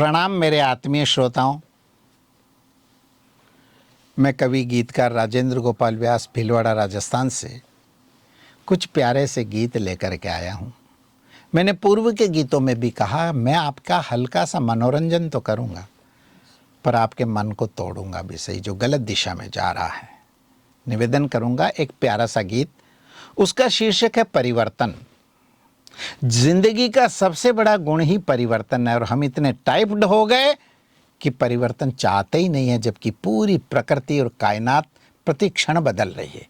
प्रणाम मेरे आत्मीय श्रोताओं। मैं कवि गीतकार राजेंद्र गोपाल व्यास भीलवाड़ा राजस्थान से कुछ प्यारे से गीत लेकर के आया हूँ। मैंने पूर्व के गीतों में भी कहा मैं आपका हल्का सा मनोरंजन तो करूँगा, पर आपके मन को तोड़ूंगा भी सही, जो गलत दिशा में जा रहा है। निवेदन करूँगा एक प्यारा सा गीत, उसका शीर्षक है परिवर्तन। जिंदगी का सबसे बड़ा गुण ही परिवर्तन है और हम इतने टाइप्ड हो गए कि परिवर्तन चाहते ही नहीं है, जबकि पूरी प्रकृति और कायनात प्रति क्षण बदल रही है।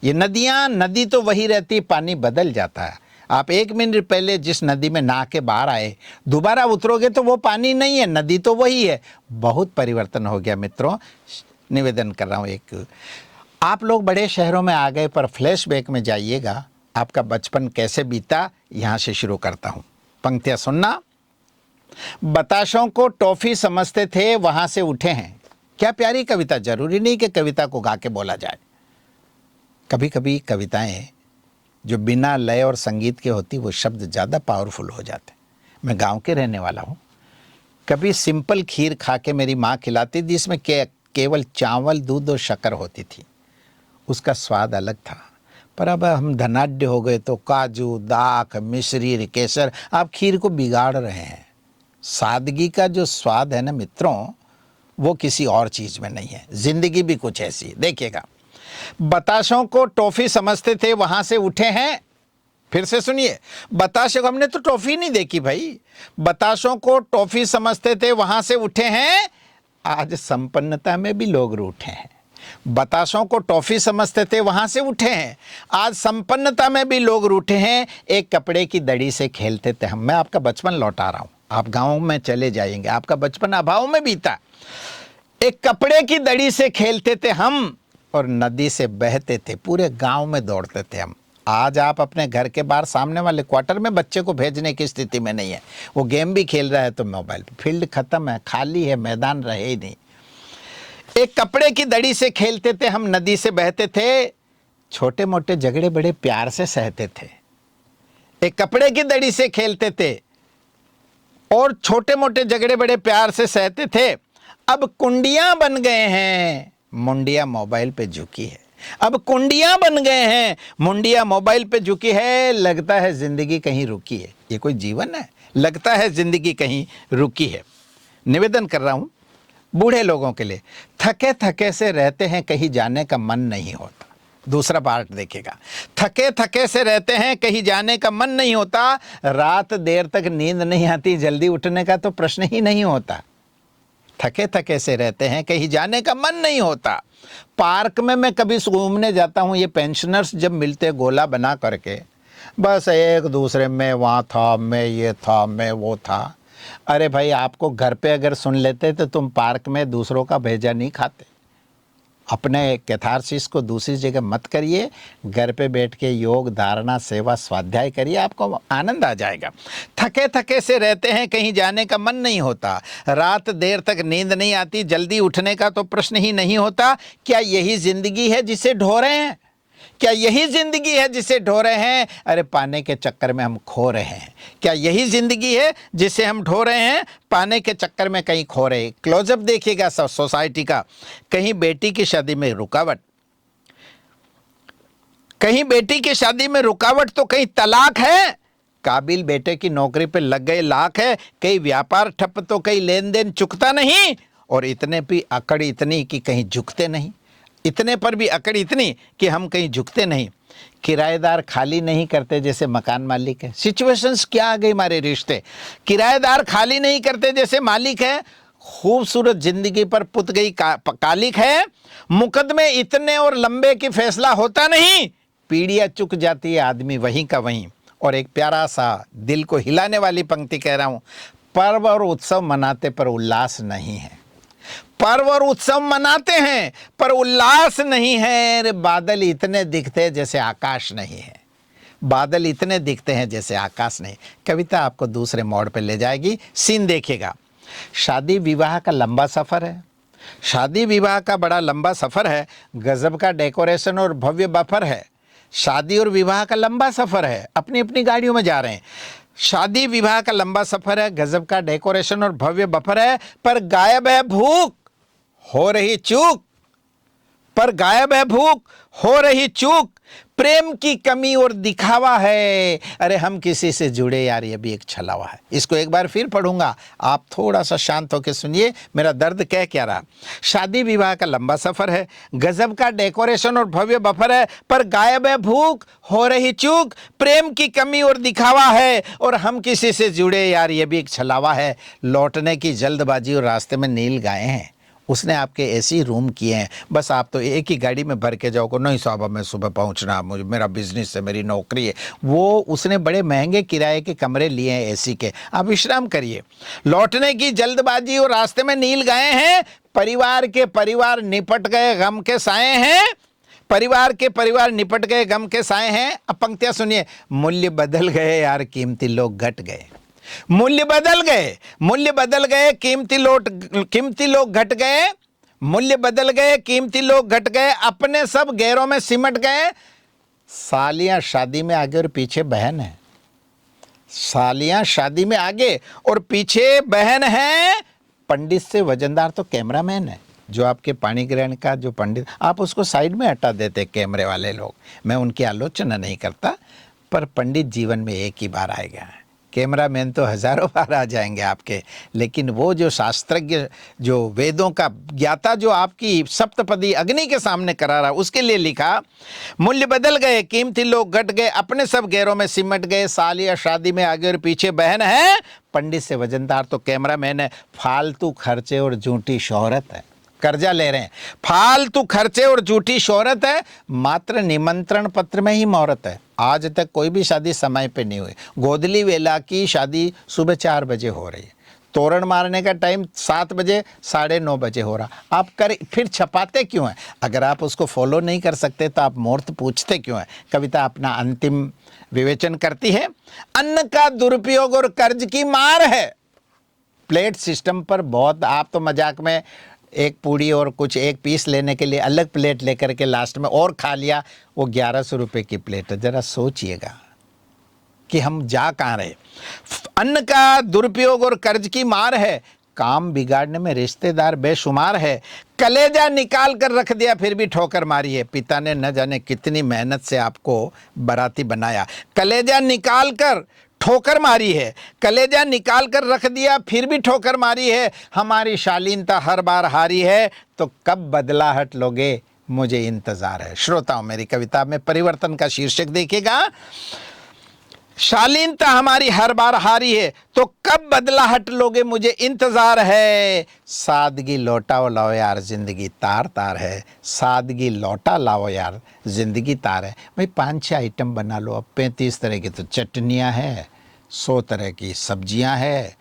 ये नदी तो वही रहती, पानी बदल जाता है। आप 1 मिनट पहले जिस नदी में नहा के बाहर आए, दोबारा उतरोगे तो वो पानी नहीं है, नदी तो वही है। बहुत परिवर्तन हो गया मित्रों। निवेदन कर रहा हूँ, एक आप लोग बड़े शहरों में आ गए, पर फ्लैशबैक में जाइएगा, आपका बचपन कैसे बीता, यहाँ से शुरू करता हूँ। पंक्तियाँ सुनना। बताशों को टॉफी समझते थे, वहाँ से उठे हैं। क्या प्यारी कविता। जरूरी नहीं कि कविता को गा के बोला जाए। कभी कभी कविताएं जो बिना लय और संगीत के होती, वो शब्द ज़्यादा पावरफुल हो जाते। मैं गांव के रहने वाला हूँ। कभी सिंपल खीर खा के मेरी माँ खिलाती थी, जिसमें केवल चावल, दूध और शक्कर होती थी। उसका स्वाद अलग था। पर अब हम धनाढ्य हो गए तो काजू, दाख, मिश्री, केसर, आप खीर को बिगाड़ रहे हैं। सादगी का जो स्वाद है ना मित्रों, वो किसी और चीज़ में नहीं है। जिंदगी भी कुछ ऐसी है। देखिएगा, बताशों को टॉफी समझते थे, वहां से उठे हैं। फिर से सुनिए, बताशे को हमने तो टॉफी नहीं देखी भाई। बताशों को टॉफी समझते थे, वहां से उठे हैं। आज संपन्नता में भी लोग रूठे हैं। बताशों को टॉफी समझते थे, वहां से उठे हैं। आज संपन्नता में भी लोग रूठे हैं। एक कपड़े की दड़ी से खेलते थे हम। मैं आपका बचपन लौटा रहा हूं। आप गाँव में चले जाएंगे, आपका बचपन अभाव में बीता। एक कपड़े की दड़ी से खेलते थे हम और नदी से बहते थे, पूरे गांव में दौड़ते थे हम। आज आप अपने घर के बाहर सामने वाले क्वार्टर में बच्चे को भेजने की स्थिति में नहीं है। वो गेम भी खेल रहा है तो मोबाइल पे। फील्ड खत्म है, खाली है, मैदान रहे ही नहीं। एक कपड़े की दड़ी से खेलते थे हम, नदी से बहते थे। छोटे मोटे झगड़े बड़े प्यार से सहते थे। एक कपड़े की दड़ी से खेलते थे और छोटे मोटे झगड़े बड़े प्यार से सहते थे। अब कुंडियां बन गए हैं, मुंडिया मोबाइल पे झुकी है। अब कुंडियां बन गए हैं, मुंडिया मोबाइल पे झुकी है। लगता है जिंदगी कहीं रुकी है। ये कोई जीवन है? लगता है जिंदगी कहीं रुकी है। निवेदन कर रहा हूं बूढ़े लोगों के लिए। थके थके से रहते हैं, कहीं जाने का मन नहीं होता। दूसरा पार्ट देखिएगा। थके थके से रहते हैं, कहीं जाने का मन नहीं होता। रात देर तक नींद नहीं आती, जल्दी उठने का तो प्रश्न ही नहीं होता। थके थके से रहते हैं, कहीं जाने का मन नहीं होता। पार्क में मैं कभी घूमने जाता हूँ, ये पेंशनर्स जब मिलते गोला बना करके, बस एक दूसरे में वहाँ था, मैं ये था, मैं वो था। अरे भाई, आपको घर पे अगर सुन लेते तो तुम पार्क में दूसरों का भेजा नहीं खाते। अपने कैथारसिस को दूसरी जगह मत करिए। घर पे बैठ के योग, धारणा, सेवा, स्वाध्याय करिए, आपको आनंद आ जाएगा। थके थके से रहते हैं, कहीं जाने का मन नहीं होता। रात देर तक नींद नहीं आती, जल्दी उठने का तो प्रश्न ही नहीं होता। क्या यही जिंदगी है जिसे ढो रहे हैं? क्या यही जिंदगी है जिसे ढो रहे हैं? अरे पाने के चक्कर में हम खो रहे हैं। क्या यही जिंदगी है जिसे हम ढो रहे हैं? पाने के चक्कर में कहीं खो रहे। क्लोजअप देखिएगा सोसाइटी का। कहीं बेटी की शादी में रुकावट, कहीं बेटी की शादी में रुकावट तो कहीं तलाक है। काबिल बेटे की नौकरी पे लग गए लाख है। कहीं व्यापार ठप तो कहीं लेन देन चुकता नहीं। और इतने भी अकड़ इतनी कि कहीं झुकते नहीं। इतने पर भी अकड़ इतनी कि हम कहीं झुकते नहीं। किराएदार खाली नहीं करते जैसे मकान मालिक है। सिचुएशंस क्या आ गई हमारे रिश्ते। किराएदार खाली नहीं करते जैसे मालिक है। खूबसूरत जिंदगी पर पुत गई कालिक है। मुकदमे इतने और लंबे कि फैसला होता नहीं। पीढ़ियां चुक जाती है, आदमी वहीं का वहीं। और एक प्यारा सा दिल को हिलाने वाली पंक्ति कह रहा हूं। पर्व और उत्सव मनाते पर उल्लास नहीं है। पर्व और उत्सव मनाते हैं पर उल्लास नहीं है। रे बादल इतने दिखते हैं जैसे आकाश नहीं है। बादल इतने दिखते हैं जैसे आकाश नहीं। कविता आपको दूसरे मोड़ पे ले जाएगी। सीन देखिएगा। शादी विवाह का लंबा सफर है। शादी विवाह का बड़ा लंबा सफर है। गजब का डेकोरेशन और भव्य बफर है। शादी और विवाह का लंबा सफर है। अपनी अपनी गाड़ियों में जा रहे हैं। शादी विवाह का लंबा सफर है, गजब का डेकोरेशन और भव्य बफर है, पर गायब है भूख, हो रही चूक, पर गायब है भूख, हो रही चूक, प्रेम की कमी और दिखावा है। अरे हम किसी से जुड़े यार, ये भी एक छलावा है। इसको एक बार फिर पढ़ूंगा, आप थोड़ा सा शांत होकर सुनिए मेरा दर्द कह क्या रहा। शादी विवाह का लंबा सफर है, गजब का डेकोरेशन और भव्य बफर है, पर गायब है भूख, हो रही चूक, प्रेम की कमी और दिखावा है, और हम किसी से जुड़े यार, ये भी एक छलावा है। लौटने की जल्दबाजी और रास्ते में नील गाए हैं, उसने आपके ऐसी रूम किए हैं, बस आप तो एक ही गाड़ी में भर के जाओगे। नहीं साहब मैं सुबह पहुंचना, मुझे मेरा बिजनेस है, मेरी नौकरी है। वो उसने बड़े महंगे किराए के कमरे लिए हैं एसी के, आप विश्राम करिए। लौटने की जल्दबाजी और रास्ते में नील गए हैं, परिवार के परिवार निपट गए गम के साए हैं, परिवार के परिवार निपट गए गम के साए हैं। अब पंक्तियां सुनिए। मूल्य बदल गए यार, कीमती लोग घट गए, मूल्य बदल गए, मूल्य बदल गए, कीमती लोग घट गए, मूल्य बदल गए, कीमती लोग घट गए, अपने सब गैरों में सिमट गए। सालियां शादी में आगे और पीछे बहन है, सालियां शादी में आगे और पीछे बहन है। पंडित से वजनदार तो कैमरामैन है, जो आपके पाणी ग्रहण का जो पंडित, आप उसको साइड में हटा देते कैमरे वाले लोग। मैं उनकी आलोचना नहीं करता, पर पंडित जीवन में एक ही बार आएगा, कैमरामैन तो हजारों बार आ जाएंगे आपके, लेकिन वो जो शास्त्रज्ञ, जो वेदों का ज्ञाता, जो आपकी सप्तपदी अग्नि के सामने करा रहा, उसके लिए लिखा। मूल्य बदल गए, कीमती लोग घट गए, अपने सब गैरों में सिमट गए, सालिया शादी में आगे और पीछे बहन है, पंडित से वजनदार तो कैमरामैन है। फालतू खर्चे और झूठी शोहरत है, कर्जा ले रहे हैं, फालतू खर्चे और झूठी शोहरत है, मात्र निमंत्रण पत्र में ही मुहूर्त है। आज तक कोई भी शादी समय पे नहीं हुई। गोदली वेला की शादी सुबह 4 बजे हो रही है, तोरण मारने का टाइम 7 बजे 9:30 बजे हो रहा। आप कर फिर छपाते क्यों हैं? अगर आप उसको फॉलो नहीं कर सकते तो आप मुहूर्त पूछते क्यों हैं? कविता अपना अंतिम विवेचन करती है। अन्न का दुरुपयोग और कर्ज की मार है। प्लेट सिस्टम पर बहुत, आप तो मजाक में एक पूड़ी और कुछ एक पीस लेने के लिए अलग प्लेट लेकर के लास्ट में और खा लिया, वो 1100 रुपये की प्लेट है। ज़रा सोचिएगा कि हम जा कहाँ रहे। अन्न का दुरुपयोग और कर्ज की मार है, काम बिगाड़ने में रिश्तेदार बेशुमार है, कलेजा निकाल कर रख दिया फिर भी ठोकर मारी है। पिता ने न जाने कितनी मेहनत से आपको बाराती बनाया, कलेजा निकाल कर ठोकर मारी है, कलेजा निकाल कर रख दिया फिर भी ठोकर मारी है। हमारी शालीनता हर बार हारी है, तो कब बदलाहट लोगे, मुझे इंतजार है। श्रोताओं, मेरी कविता में परिवर्तन का शीर्षक देखिएगा। शालीनता हमारी हर बार हारी है, तो कब बदलाहट लोगे, मुझे इंतजार है। सादगी लौटाओ लाओ यार, जिंदगी तार तार है, सादगी लौटा लाओ यार, जिंदगी तार है। भाई 5-6 आइटम बना लो। अब 35 तरह की तो चटनियाँ हैं, 100 तरह की सब्जियां हैं,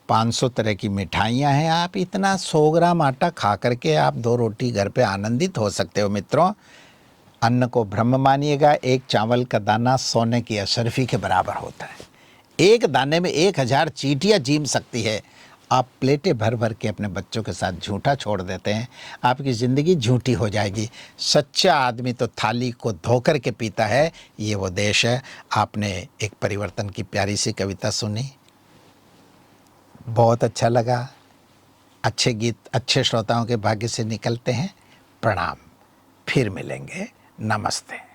500 तरह की मिठाइयाँ हैं। आप इतना 100 ग्राम आटा खा करके आप 2 रोटी घर पे आनंदित हो सकते हो। मित्रों, अन्न को ब्रह्म मानिएगा। एक चावल का दाना सोने की अशर्फी के बराबर होता है। एक दाने में 1000 चींटियाँ जीम सकती है। आप प्लेटें भर भर के अपने बच्चों के साथ झूठा छोड़ देते हैं, आपकी ज़िंदगी झूठी हो जाएगी। सच्चा आदमी तो थाली को धोकर के पीता है, ये वो देश है। आपने एक परिवर्तन की प्यारी सी कविता सुनी, बहुत अच्छा लगा। अच्छे गीत अच्छे श्रोताओं के भाग्य से निकलते हैं। प्रणाम, फिर मिलेंगे। नमस्ते।